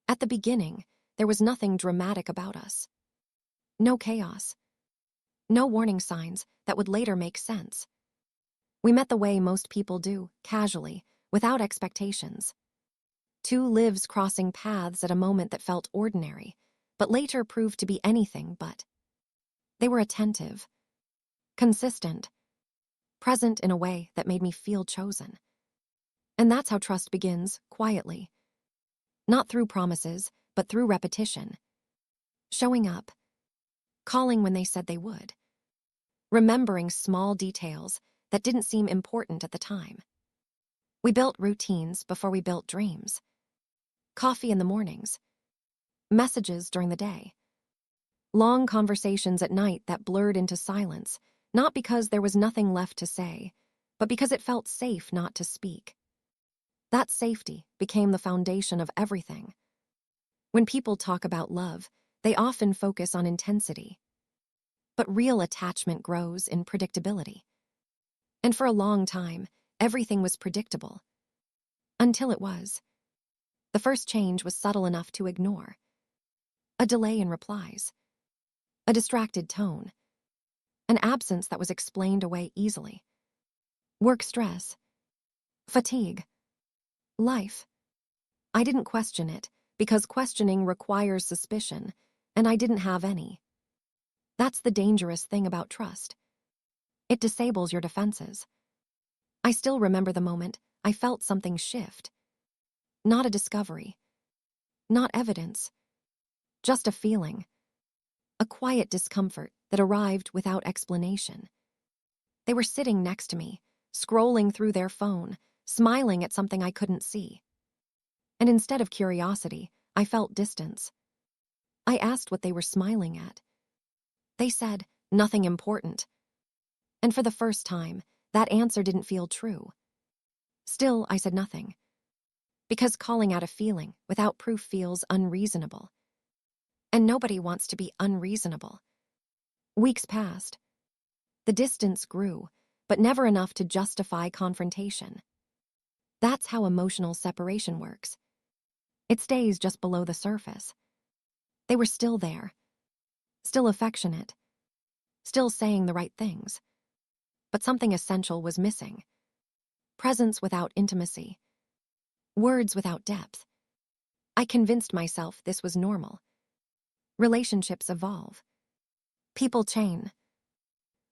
At the beginning, there was nothing dramatic about us. No chaos. No warning signs that would later make sense. We met the way most people do, casually, without expectations. Two lives crossing paths at a moment that felt ordinary, but later proved to be anything but. They were attentive, consistent, present in a way that made me feel chosen. And that's how trust begins, quietly. Not through promises, but through repetition. Showing up. Calling when they said they would. Remembering small details that didn't seem important at the time. We built routines before we built dreams. Coffee in the mornings. Messages during the day. Long conversations at night that blurred into silence, not because there was nothing left to say, but because it felt safe not to speak. That safety became the foundation of everything. When people talk about love, they often focus on intensity. But real attachment grows in predictability. And for a long time, everything was predictable. Until it was. The first change was subtle enough to ignore. A delay in replies. A distracted tone. An absence that was explained away easily. Work stress. Fatigue. Life. I didn't question it, because questioning requires suspicion, and I didn't have any. That's the dangerous thing about trust. It disables your defenses. I still remember the moment I felt something shift. Not a discovery. Not evidence. Just a feeling. A quiet discomfort that arrived without explanation. They were sitting next to me, scrolling through their phone, smiling at something I couldn't see. And instead of curiosity, I felt distance. I asked what they were smiling at. They said, nothing important. And for the first time, that answer didn't feel true. Still, I said nothing. Because calling out a feeling without proof feels unreasonable. And nobody wants to be unreasonable. Weeks passed. The distance grew, but never enough to justify confrontation. That's how emotional separation works. It stays just below the surface. They were still there. Still affectionate. Still saying the right things. But something essential was missing. Presence without intimacy. Words without depth. I convinced myself this was normal. Relationships evolve. People change.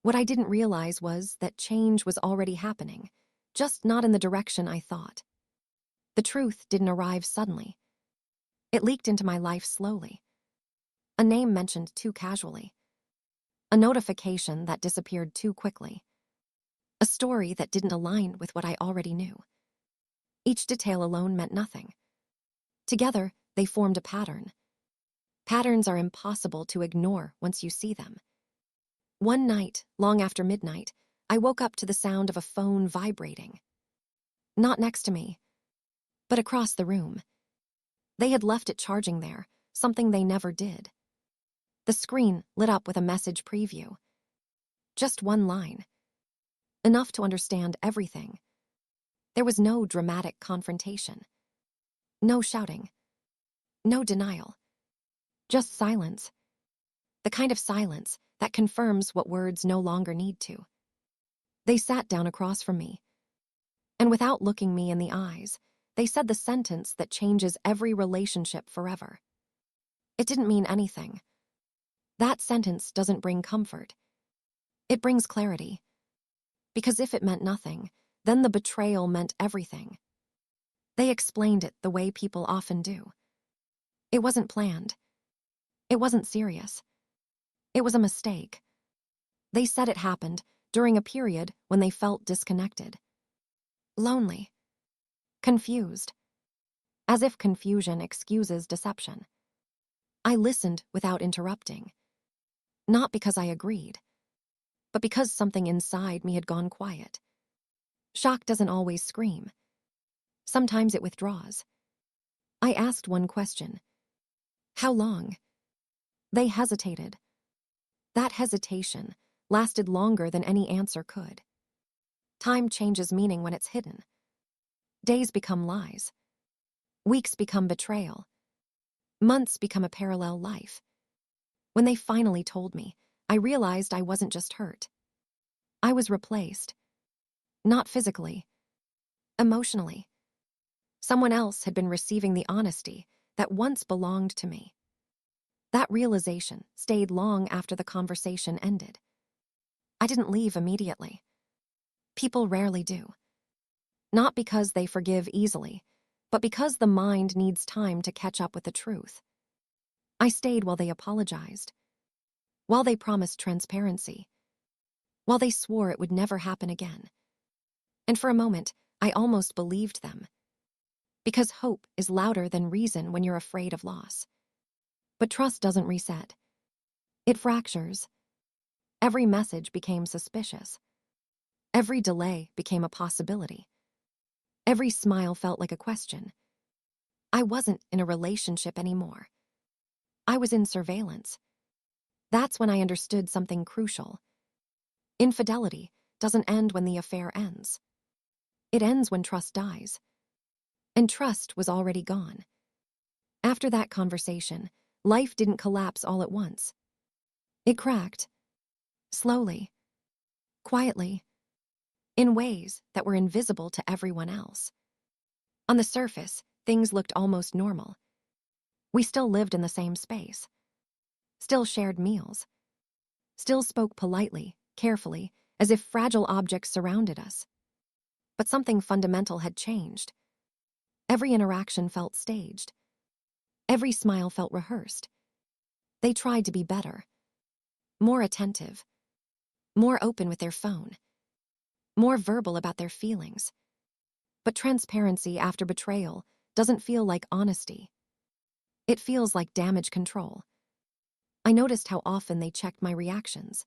What I didn't realize was that change was already happening, just not in the direction I thought. The truth didn't arrive suddenly. It leaked into my life slowly. A name mentioned too casually. A notification that disappeared too quickly. A story that didn't align with what I already knew. Each detail alone meant nothing. Together, they formed a pattern. Patterns are impossible to ignore once you see them. One night, long after midnight, I woke up to the sound of a phone vibrating. Not next to me, but across the room. They had left it charging there, something they never did. The screen lit up with a message preview. Just one line. Enough to understand everything. There was no dramatic confrontation. No shouting. No denial. Just silence. The kind of silence that confirms what words no longer need to. They sat down across from me. And without looking me in the eyes, they said the sentence that changes every relationship forever. It didn't mean anything. That sentence doesn't bring comfort. It brings clarity. Because if it meant nothing, then the betrayal meant everything. They explained it the way people often do. It wasn't planned. It wasn't serious. It was a mistake. They said it happened during a period when they felt disconnected. Lonely. Confused. As if confusion excuses deception. I listened without interrupting. Not because I agreed, but because something inside me had gone quiet. Shock doesn't always scream. Sometimes it withdraws. I asked one question. How long? They hesitated. That hesitation lasted longer than any answer could. Time changes meaning when it's hidden. Days become lies. Weeks become betrayal. Months become a parallel life. When they finally told me, I realized I wasn't just hurt. I was replaced. Not physically, emotionally. Someone else had been receiving the honesty that once belonged to me. That realization stayed long after the conversation ended. I didn't leave immediately. People rarely do. Not because they forgive easily, but because the mind needs time to catch up with the truth. I stayed while they apologized, while they promised transparency, while they swore it would never happen again. And for a moment, I almost believed them. Because hope is louder than reason when you're afraid of loss. But trust doesn't reset. It fractures. Every message became suspicious. Every delay became a possibility. Every smile felt like a question. I wasn't in a relationship anymore. I was in surveillance. That's when I understood something crucial. Infidelity doesn't end when the affair ends. It ends when trust dies. And trust was already gone. After that conversation, life didn't collapse all at once. It cracked. Slowly. Quietly. In ways that were invisible to everyone else. On the surface, things looked almost normal. We still lived in the same space. Still shared meals. Still spoke politely, carefully, as if fragile objects surrounded us. But something fundamental had changed. Every interaction felt staged. Every smile felt rehearsed. They tried to be better. More attentive. More open with their phone. More verbal about their feelings. But transparency after betrayal doesn't feel like honesty. It feels like damage control. I noticed how often they checked my reactions.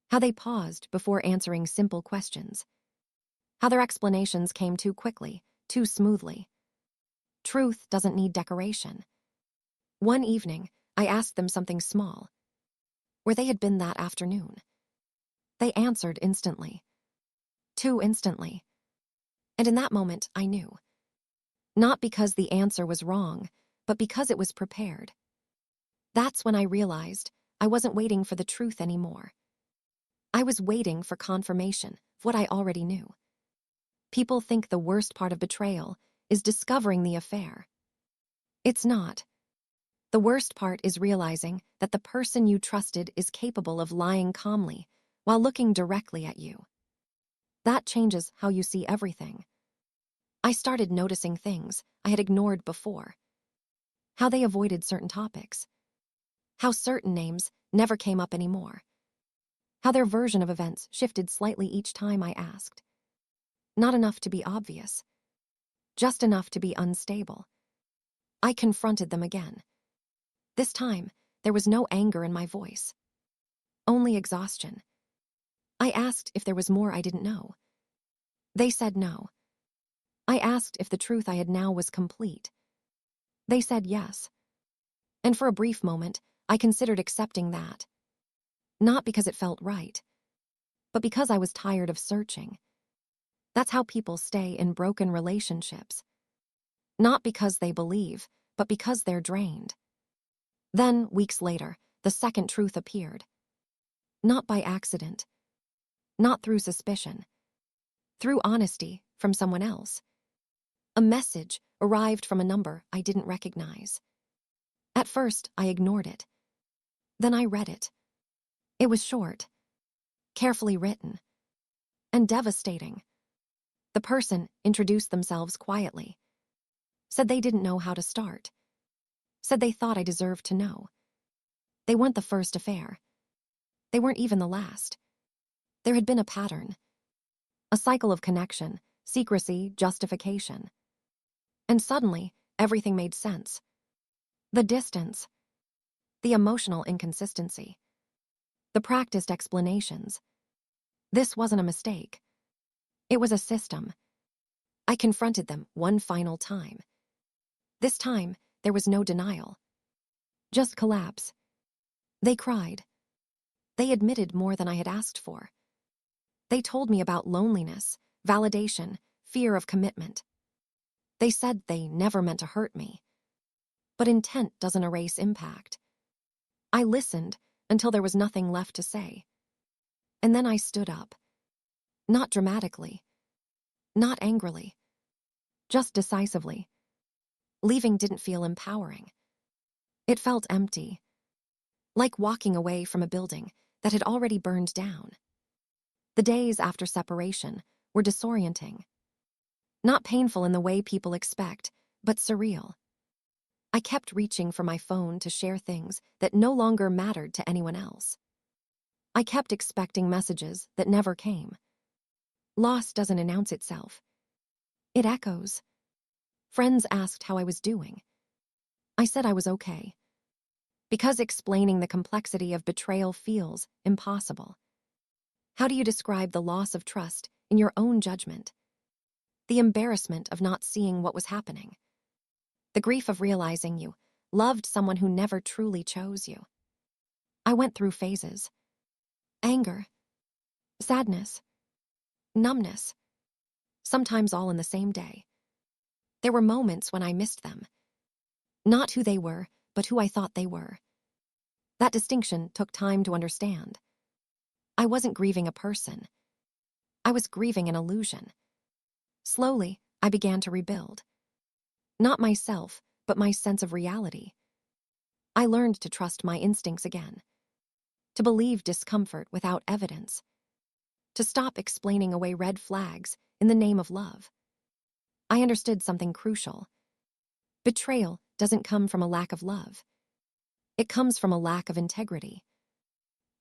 How they paused before answering simple questions. How their explanations came too quickly, too smoothly. Truth doesn't need decoration. One evening, I asked them something small. Where they had been that afternoon. They answered instantly. Too instantly. And in that moment, I knew. Not because the answer was wrong, but because it was prepared. That's when I realized I wasn't waiting for the truth anymore. I was waiting for confirmation of what I already knew. People think the worst part of betrayal is discovering the affair. It's not. The worst part is realizing that the person you trusted is capable of lying calmly while looking directly at you. That changes how you see everything. I started noticing things I had ignored before. How they avoided certain topics. How certain names never came up anymore. How their version of events shifted slightly each time I asked. Not enough to be obvious. Just enough to be unstable. I confronted them again. This time, there was no anger in my voice. Only exhaustion. I asked if there was more I didn't know. They said no. I asked if the truth I had now was complete. They said yes. And for a brief moment, I considered accepting that. Not because it felt right, but because I was tired of searching. That's how people stay in broken relationships. Not because they believe, but because they're drained. Then, weeks later, the second truth appeared. Not by accident. Not through suspicion. Through honesty from someone else. A message arrived from a number I didn't recognize. At first, I ignored it. Then I read it. It was short, carefully written, and devastating. The person introduced themselves quietly. Said they didn't know how to start. Said they thought I deserved to know. They weren't the first affair. They weren't even the last. There had been a pattern. A cycle of connection, secrecy, justification. And suddenly, everything made sense. The distance. The emotional inconsistency. The practiced explanations. This wasn't a mistake. It was a system. I confronted them one final time. This time, there was no denial. Just collapse. They cried. They admitted more than I had asked for. They told me about loneliness, validation, fear of commitment. They said they never meant to hurt me. But intent doesn't erase impact. I listened until there was nothing left to say. And then I stood up. Not dramatically, not angrily, just decisively. Leaving didn't feel empowering. It felt empty, like walking away from a building that had already burned down. The days after separation were disorienting. Not painful in the way people expect, but surreal. I kept reaching for my phone to share things that no longer mattered to anyone else. I kept expecting messages that never came. Loss doesn't announce itself. It echoes. Friends asked how I was doing. I said I was okay. Because explaining the complexity of betrayal feels impossible. How do you describe the loss of trust in your own judgment? The embarrassment of not seeing what was happening. The grief of realizing you loved someone who never truly chose you. I went through phases. Anger, sadness, numbness, sometimes all in the same day. There were moments when I missed them. Not who they were, but who I thought they were. That distinction took time to understand. I wasn't grieving a person. I was grieving an illusion. Slowly, I began to rebuild. Not myself, but my sense of reality. I learned to trust my instincts again. To believe discomfort without evidence. To stop explaining away red flags in the name of love. I understood something crucial. Betrayal doesn't come from a lack of love. It comes from a lack of integrity.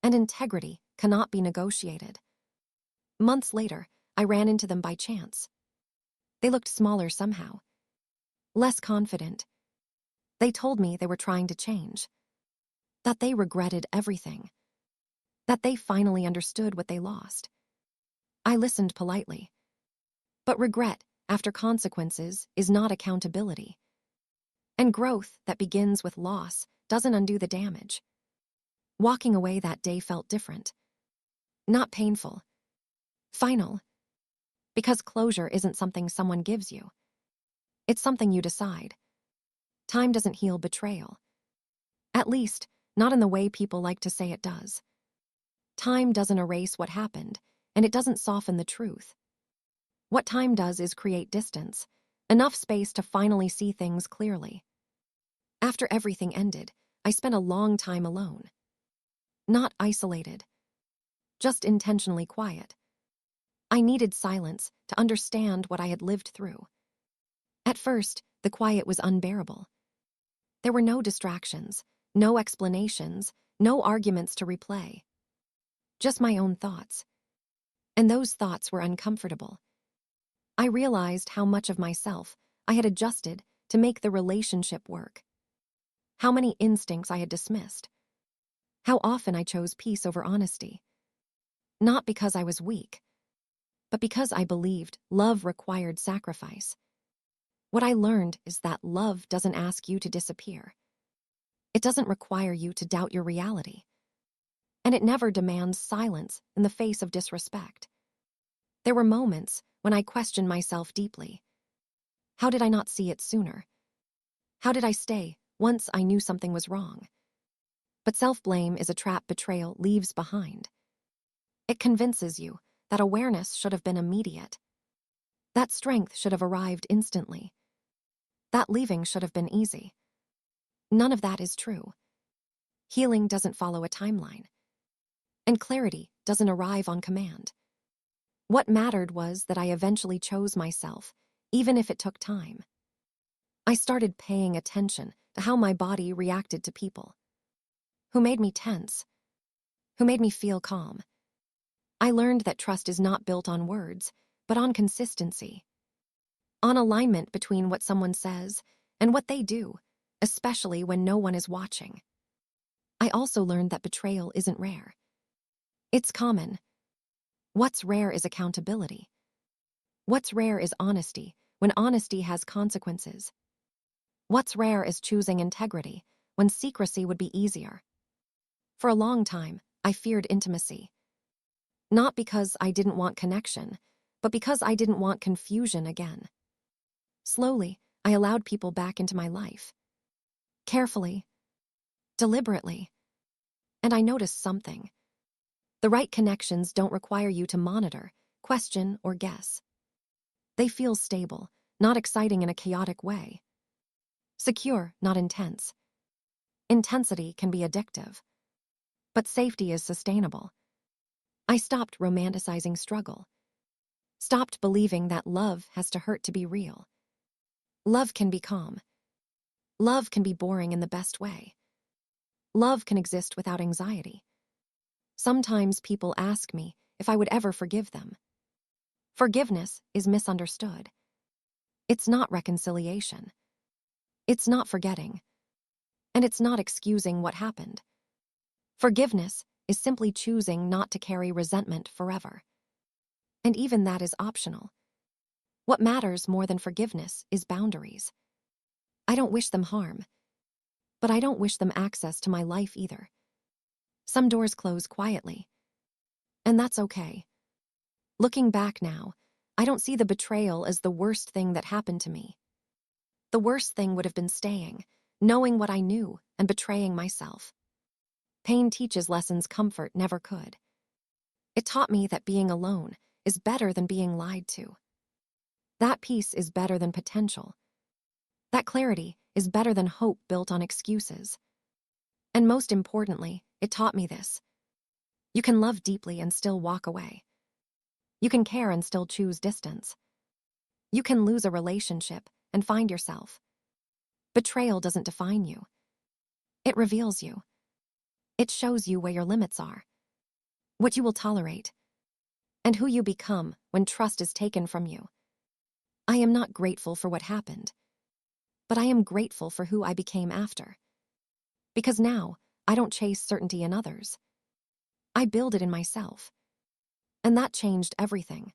And integrity cannot be negotiated. Months later, I ran into them by chance. They looked smaller somehow. Less confident. They told me they were trying to change. That they regretted everything. That they finally understood what they lost. I listened politely. But regret after consequences is not accountability. And growth that begins with loss doesn't undo the damage. Walking away that day felt different. Not painful. Final. Because closure isn't something someone gives you. It's something you decide. Time doesn't heal betrayal. At least, not in the way people like to say it does. Time doesn't erase what happened, and it doesn't soften the truth. What time does is create distance, enough space to finally see things clearly. After everything ended, I spent a long time alone. Not isolated. Just intentionally quiet. I needed silence to understand what I had lived through. At first, the quiet was unbearable. There were no distractions, no explanations, no arguments to replay. Just my own thoughts. And those thoughts were uncomfortable. I realized how much of myself I had adjusted to make the relationship work. How many instincts I had dismissed. How often I chose peace over honesty. Not because I was weak, but because I believed love required sacrifice. What I learned is that love doesn't ask you to disappear. It doesn't require you to doubt your reality. And it never demands silence in the face of disrespect. There were moments when I questioned myself deeply. How did I not see it sooner? How did I stay once I knew something was wrong? But self-blame is a trap betrayal leaves behind. It convinces you that awareness should have been immediate. That strength should have arrived instantly. That leaving should have been easy. None of that is true. Healing doesn't follow a timeline. And clarity doesn't arrive on command. What mattered was that I eventually chose myself, even if it took time. I started paying attention to how my body reacted to people. Who made me tense? Who made me feel calm? I learned that trust is not built on words, but on consistency. On alignment between what someone says and what they do, especially when no one is watching. I also learned that betrayal isn't rare. It's common. What's rare is accountability. What's rare is honesty, when honesty has consequences. What's rare is choosing integrity, when secrecy would be easier. For a long time, I feared intimacy. Not because I didn't want connection, but because I didn't want confusion again. Slowly, I allowed people back into my life. carefully, deliberately, and I noticed something. The right connections don't require you to monitor, question, or guess. They feel stable, not exciting in a chaotic way. Secure, not intense. Intensity can be addictive, but safety is sustainable. I stopped romanticizing struggle. Stopped believing that love has to hurt to be real. Love can be calm. Love can be boring in the best way. Love can exist without anxiety. Sometimes people ask me if I would ever forgive them. Forgiveness is misunderstood. It's not reconciliation. It's not forgetting. And it's not excusing what happened. Forgiveness is simply choosing not to carry resentment forever. And even that is optional. What matters more than forgiveness is boundaries. I don't wish them harm, but I don't wish them access to my life either. Some doors close quietly, and that's okay. Looking back now, I don't see the betrayal as the worst thing that happened to me. The worst thing would have been staying, knowing what I knew, and betraying myself. Pain teaches lessons comfort never could. It taught me that being alone is better than being lied to. That peace is better than potential. That clarity is better than hope built on excuses. And most importantly, it taught me this. You can love deeply and still walk away. You can care and still choose distance. You can lose a relationship and find yourself. Betrayal doesn't define you. It reveals you. It shows you where your limits are, what you will tolerate, and who you become when trust is taken from you. I am not grateful for what happened, but I am grateful for who I became after. Because now, I don't chase certainty in others. I build it in myself. And that changed everything.